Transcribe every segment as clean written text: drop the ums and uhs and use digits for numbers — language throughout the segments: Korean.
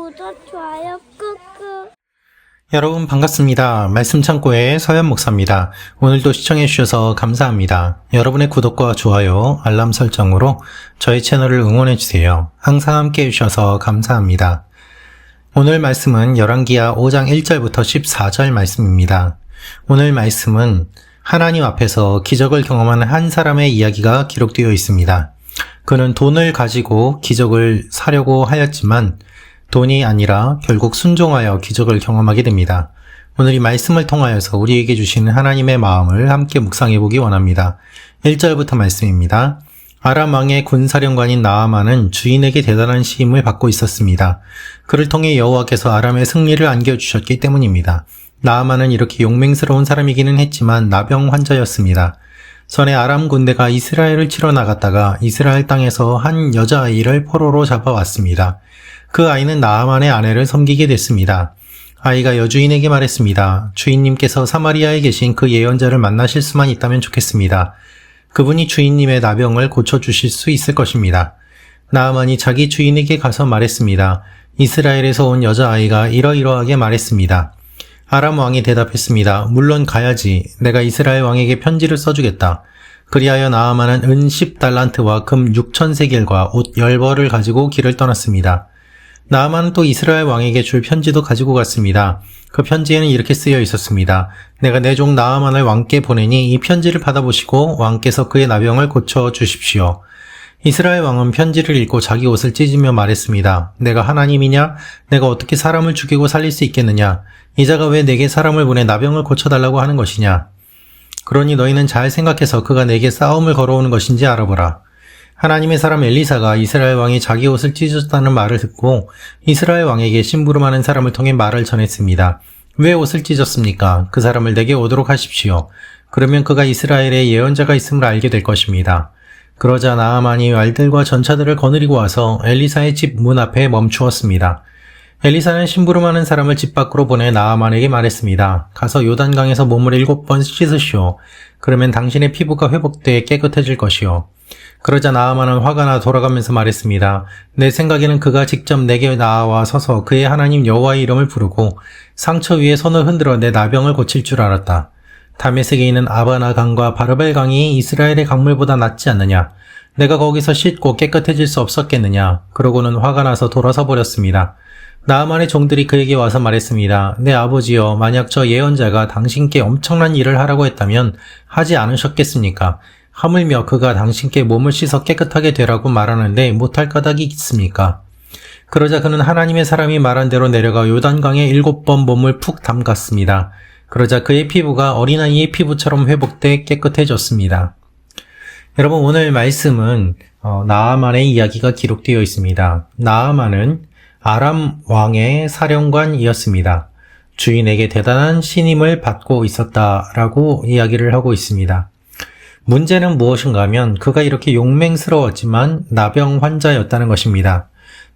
구독, 좋아요 꾹꾹. 여러분 반갑습니다. 말씀 창고의 서현 목사입니다. 오늘도 시청해 주셔서 감사합니다. 여러분의 구독과 좋아요, 알람 설정으로 저희 채널을 응원해 주세요. 항상 함께 해주셔서 감사합니다. 오늘 말씀은 열왕기하 5장 1절부터 14절 말씀입니다. 오늘 말씀은 하나님 앞에서 기적을 경험하는 한 사람의 이야기가 기록되어 있습니다. 그는 돈을 가지고 기적을 사려고 하였지만 돈이 아니라 결국 순종하여 기적을 경험하게 됩니다. 오늘 이 말씀을 통하여서 우리에게 주시는 하나님의 마음을 함께 묵상해 보기 원합니다. 1절부터 말씀입니다. 아람 왕의 군사령관인 나아만은 주인에게 대단한 시임을 받고 있었습니다. 그를 통해 여호와께서 아람의 승리를 안겨주셨기 때문입니다. 나아만은 이렇게 용맹스러운 사람이기는 했지만 나병 환자였습니다. 전에 아람 군대가 이스라엘을 치러 나갔다가 이스라엘 땅에서 한 여자아이를 포로로 잡아왔습니다. 그 아이는 나아만의 아내를 섬기게 됐습니다. 아이가 여주인에게 말했습니다. 주인님께서 사마리아에 계신 그 예언자를 만나실 수만 있다면 좋겠습니다. 그분이 주인님의 나병을 고쳐주실 수 있을 것입니다. 나아만이 자기 주인에게 가서 말했습니다. 이스라엘에서 온 여자아이가 이러이러하게 말했습니다. 아람 왕이 대답했습니다. 물론 가야지. 내가 이스라엘 왕에게 편지를 써주겠다. 그리하여 나아만은 은 10달란트와 금 6,000세겔과 옷 10벌을 가지고 길을 떠났습니다. 나아만은 또 이스라엘 왕에게 줄 편지도 가지고 갔습니다. 그 편지에는 이렇게 쓰여 있었습니다. 내가 내 종 나아만을 왕께 보내니 이 편지를 받아보시고 왕께서 그의 나병을 고쳐주십시오. 이스라엘 왕은 편지를 읽고 자기 옷을 찢으며 말했습니다. 내가 하나님이냐? 내가 어떻게 사람을 죽이고 살릴 수 있겠느냐? 이 자가 왜 내게 사람을 보내 나병을 고쳐달라고 하는 것이냐? 그러니 너희는 잘 생각해서 그가 내게 싸움을 걸어오는 것인지 알아보라. 하나님의 사람 엘리사가 이스라엘 왕이 자기 옷을 찢었다는 말을 듣고 이스라엘 왕에게 심부름하는 사람을 통해 말을 전했습니다. 왜 옷을 찢었습니까? 그 사람을 내게 오도록 하십시오. 그러면 그가 이스라엘에 예언자가 있음을 알게 될 것입니다. 그러자 나아만이 말들과 전차들을 거느리고 와서 엘리사의 집 문 앞에 멈추었습니다. 엘리사는 심부름하는 사람을 집 밖으로 보내 나아만에게 말했습니다. 가서 요단강에서 몸을 7번 씻으시오. 그러면 당신의 피부가 회복돼 깨끗해질 것이오. 그러자 나아만은 화가 나 돌아가면서 말했습니다. 내 생각에는 그가 직접 내게 나와 서서 그의 하나님 여호와의 이름을 부르고 상처 위에 손을 흔들어 내 나병을 고칠 줄 알았다. 다메섹에 있는 아바나 강과 바르벨 강이 이스라엘의 강물보다 낫지 않느냐? 내가 거기서 씻고 깨끗해질 수 없었겠느냐? 그러고는 화가 나서 돌아서 버렸습니다. 나아만의 종들이 그에게 와서 말했습니다. 내 아버지여, 만약 저 예언자가 당신께 엄청난 일을 하라고 했다면 하지 않으셨겠습니까? 하물며 그가 당신께 몸을 씻어 깨끗하게 되라고 말하는데 못할 까닭이 있습니까? 그러자 그는 하나님의 사람이 말한 대로 내려가 요단강에 7번 몸을 푹 담갔습니다. 그러자 그의 피부가 어린아이의 피부처럼 회복돼 깨끗해졌습니다. 여러분, 오늘 말씀은 나아만의 이야기가 기록되어 있습니다. 나아만은 아람 왕의 사령관이었습니다. 주인에게 대단한 신임을 받고 있었다라고 이야기를 하고 있습니다. 문제는 무엇인가 하면 그가 이렇게 용맹스러웠지만 나병 환자였다는 것입니다.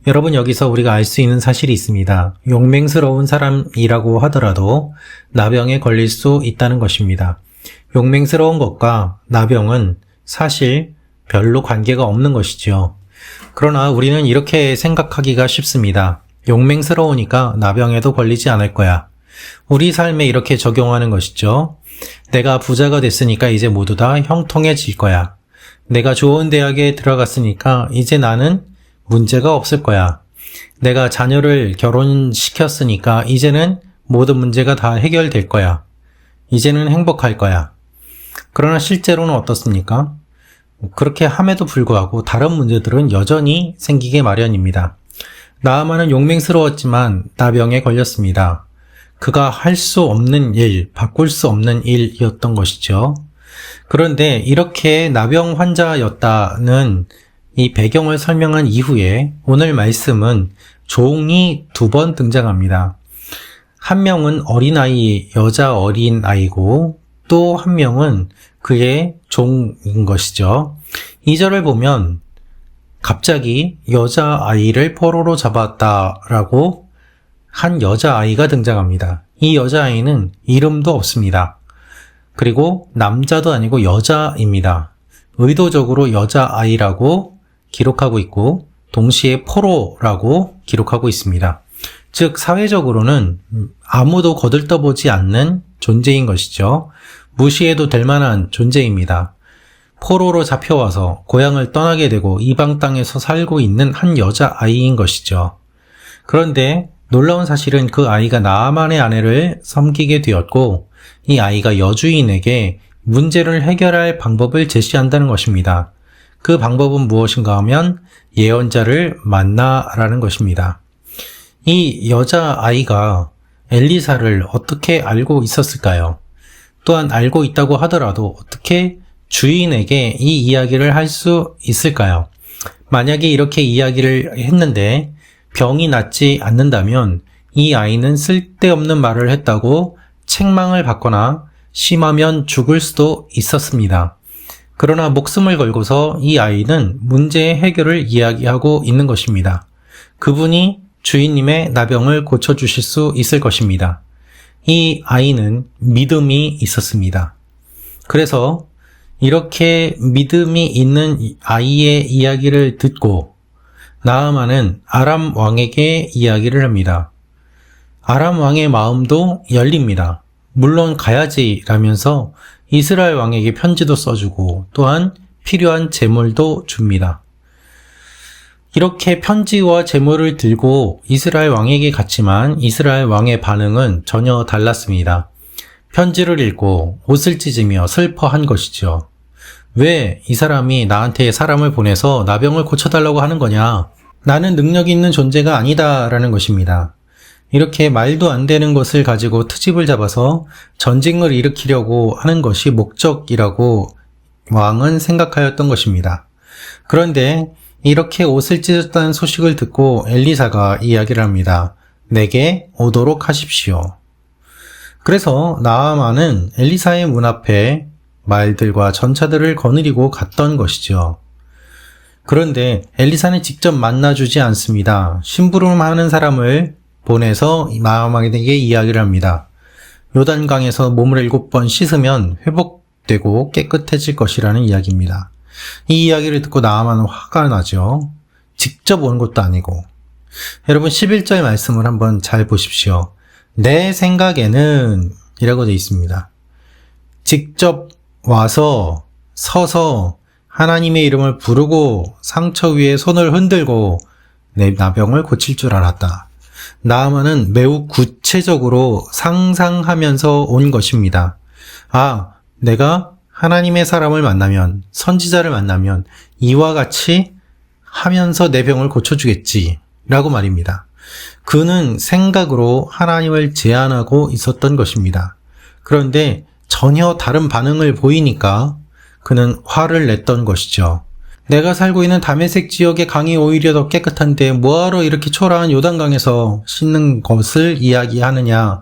여러분, 여기서 우리가 알 수 있는 사실이 있습니다. 용맹스러운 사람이라고 하더라도 나병에 걸릴 수 있다는 것입니다. 용맹스러운 것과 나병은 사실 별로 관계가 없는 것이죠. 그러나 우리는 이렇게 생각하기가 쉽습니다. 용맹스러우니까 나병에도 걸리지 않을 거야. 우리 삶에 이렇게 적용하는 것이죠. 내가 부자가 됐으니까 이제 모두 다 형통해질 거야. 내가 좋은 대학에 들어갔으니까 이제 나는 문제가 없을 거야. 내가 자녀를 결혼시켰으니까 이제는 모든 문제가 다 해결될 거야. 이제는 행복할 거야. 그러나 실제로는 어떻습니까? 그렇게 함에도 불구하고 다른 문제들은 여전히 생기게 마련입니다. 나아만은 용맹스러웠지만 나병에 걸렸습니다. 그가 할 수 없는 일, 바꿀 수 없는 일이었던 것이죠. 그런데 이렇게 나병 환자였다는 이 배경을 설명한 이후에 오늘 말씀은 종이 2번 등장합니다. 한 명은 어린아이, 여자 어린아이고 또 한 명은 그의 종인 것이죠. 2절을 보면 갑자기 여자아이를 포로로 잡았다라고 한 여자아이가 등장합니다. 이 여자아이는 이름도 없습니다. 그리고 남자도 아니고 여자입니다. 의도적으로 여자아이라고 기록하고 있고 동시에 포로라고 기록하고 있습니다. 즉 사회적으로는 아무도 거들떠보지 않는 존재인 것이죠. 무시해도 될 만한 존재입니다. 포로로 잡혀와서 고향을 떠나게 되고 이방 땅에서 살고 있는 한 여자아이인 것이죠. 그런데 놀라운 사실은 그 아이가 나아만의 아내를 섬기게 되었고 이 아이가 여주인에게 문제를 해결할 방법을 제시한다는 것입니다. 그 방법은 무엇인가 하면 예언자를 만나라는 것입니다. 이 여자아이가 엘리사를 어떻게 알고 있었을까요? 또한 알고 있다고 하더라도 어떻게 주인에게 이 이야기를 할 수 있을까요? 만약에 이렇게 이야기를 했는데 병이 낫지 않는다면 이 아이는 쓸데없는 말을 했다고 책망을 받거나 심하면 죽을 수도 있었습니다. 그러나 목숨을 걸고서 이 아이는 문제의 해결을 이야기하고 있는 것입니다. 그분이 주인님의 나병을 고쳐주실 수 있을 것입니다. 이 아이는 믿음이 있었습니다. 그래서 이렇게 믿음이 있는 아이의 이야기를 듣고 나아만은 아람 왕에게 이야기를 합니다. 아람 왕의 마음도 열립니다. 물론 가야지 라면서 이스라엘 왕에게 편지도 써주고 또한 필요한 재물도 줍니다. 이렇게 편지와 재물을 들고 이스라엘 왕에게 갔지만 이스라엘 왕의 반응은 전혀 달랐습니다. 편지를 읽고 옷을 찢으며 슬퍼한 것이죠. 왜 이 사람이 나한테 사람을 보내서 나병을 고쳐달라고 하는 거냐? 나는 능력 있는 존재가 아니다 라는 것입니다. 이렇게 말도 안 되는 것을 가지고 트집을 잡아서 전쟁을 일으키려고 하는 것이 목적이라고 왕은 생각하였던 것입니다. 그런데 이렇게 옷을 찢었다는 소식을 듣고 엘리사가 이야기를 합니다. 내게 오도록 하십시오. 그래서 나아만은 엘리사의 문 앞에 말들과 전차들을 거느리고 갔던 것이죠. 그런데 엘리사는 직접 만나주지 않습니다. 심부름하는 사람을 보내서 나아만에게 이야기를 합니다. 요단강에서 몸을 7번 씻으면 회복되고 깨끗해질 것이라는 이야기입니다. 이 이야기를 듣고 나아만은 화가 나죠. 직접 온 것도 아니고. 여러분 11절 말씀을 한번 잘 보십시오. 내 생각에는 이라고 되어 있습니다. 직접 와서 서서 하나님의 이름을 부르고 상처 위에 손을 흔들고 내 나병을 고칠 줄 알았다. 나아만은 매우 구체적으로 상상하면서 온 것입니다. 아, 내가 하나님의 사람을 만나면, 선지자를 만나면 이와 같이 하면서 내 병을 고쳐주겠지 라고 말입니다. 그는 생각으로 하나님을 제안하고 있었던 것입니다. 그런데 전혀 다른 반응을 보이니까 그는 화를 냈던 것이죠. 내가 살고 있는 다메섹 지역의 강이 오히려 더 깨끗한데 뭐하러 이렇게 초라한 요단강에서 씻는 것을 이야기하느냐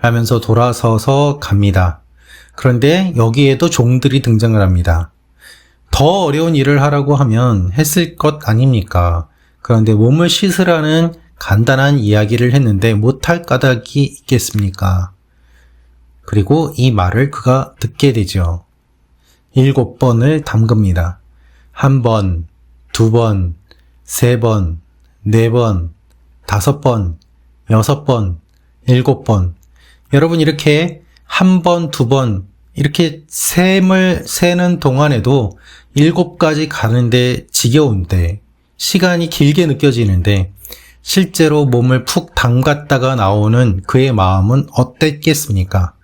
라면서 돌아서서 갑니다. 그런데 여기에도 종들이 등장을 합니다. 더 어려운 일을 하라고 하면 했을 것 아닙니까? 그런데 몸을 씻으라는 간단한 이야기를 했는데 못할 까닭이 있겠습니까? 그리고 이 말을 그가 듣게 되죠. 7번을 담급니다. 1번, 2번, 3번, 4번, 5번, 6번, 7번. 여러분 이렇게 1번, 2번 이렇게 셈을 세는 동안에도 7가지 가는데 지겨운데 시간이 길게 느껴지는데 실제로 몸을 푹 담갔다가 나오는 그의 마음은 어땠겠습니까?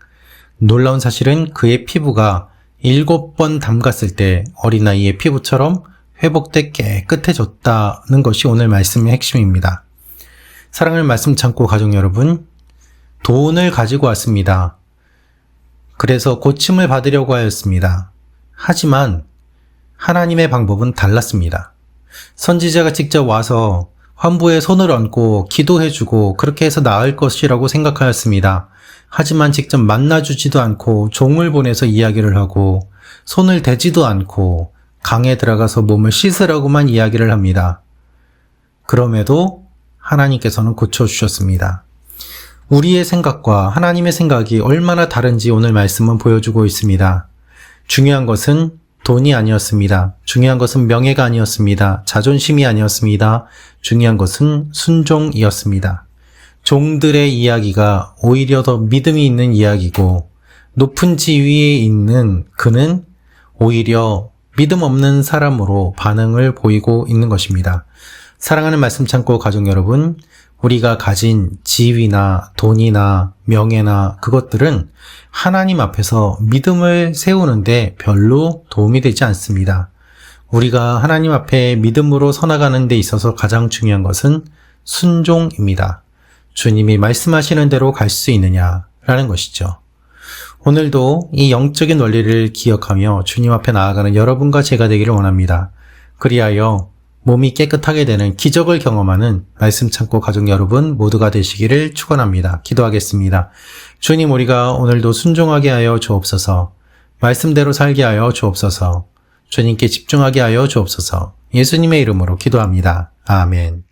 놀라운 사실은 그의 피부가 7번 담갔을 때 어린아이의 피부처럼 회복돼 깨끗해졌다는 것이 오늘 말씀의 핵심입니다. 사랑하는 말씀 창고 가족 여러분, 돈을 가지고 왔습니다. 그래서 고침을 받으려고 하였습니다. 하지만 하나님의 방법은 달랐습니다. 선지자가 직접 와서 환부에 손을 얹고 기도해주고 그렇게 해서 나을 것이라고 생각하였습니다. 하지만 직접 만나주지도 않고 종을 보내서 이야기를 하고 손을 대지도 않고 강에 들어가서 몸을 씻으라고만 이야기를 합니다. 그럼에도 하나님께서는 고쳐주셨습니다. 우리의 생각과 하나님의 생각이 얼마나 다른지 오늘 말씀은 보여주고 있습니다. 중요한 것은 돈이 아니었습니다. 중요한 것은 명예가 아니었습니다. 자존심이 아니었습니다. 중요한 것은 순종이었습니다. 종들의 이야기가 오히려 더 믿음이 있는 이야기고 높은 지위에 있는 그는 오히려 믿음 없는 사람으로 반응을 보이고 있는 것입니다. 사랑하는 말씀 창고 가족 여러분, 우리가 가진 지위나 돈이나 명예나 그것들은 하나님 앞에서 믿음을 세우는데 별로 도움이 되지 않습니다. 우리가 하나님 앞에 믿음으로 서나가는 데 있어서 가장 중요한 것은 순종입니다. 주님이 말씀하시는 대로 갈 수 있느냐라는 것이죠. 오늘도 이 영적인 원리를 기억하며 주님 앞에 나아가는 여러분과 제가 되기를 원합니다. 그리하여 몸이 깨끗하게 되는 기적을 경험하는 말씀 창고 가족 여러분 모두가 되시기를 축원합니다. 기도하겠습니다. 주님, 우리가 오늘도 순종하게 하여 주옵소서. 말씀대로 살게 하여 주옵소서. 주님께 집중하게 하여 주옵소서. 예수님의 이름으로 기도합니다. 아멘.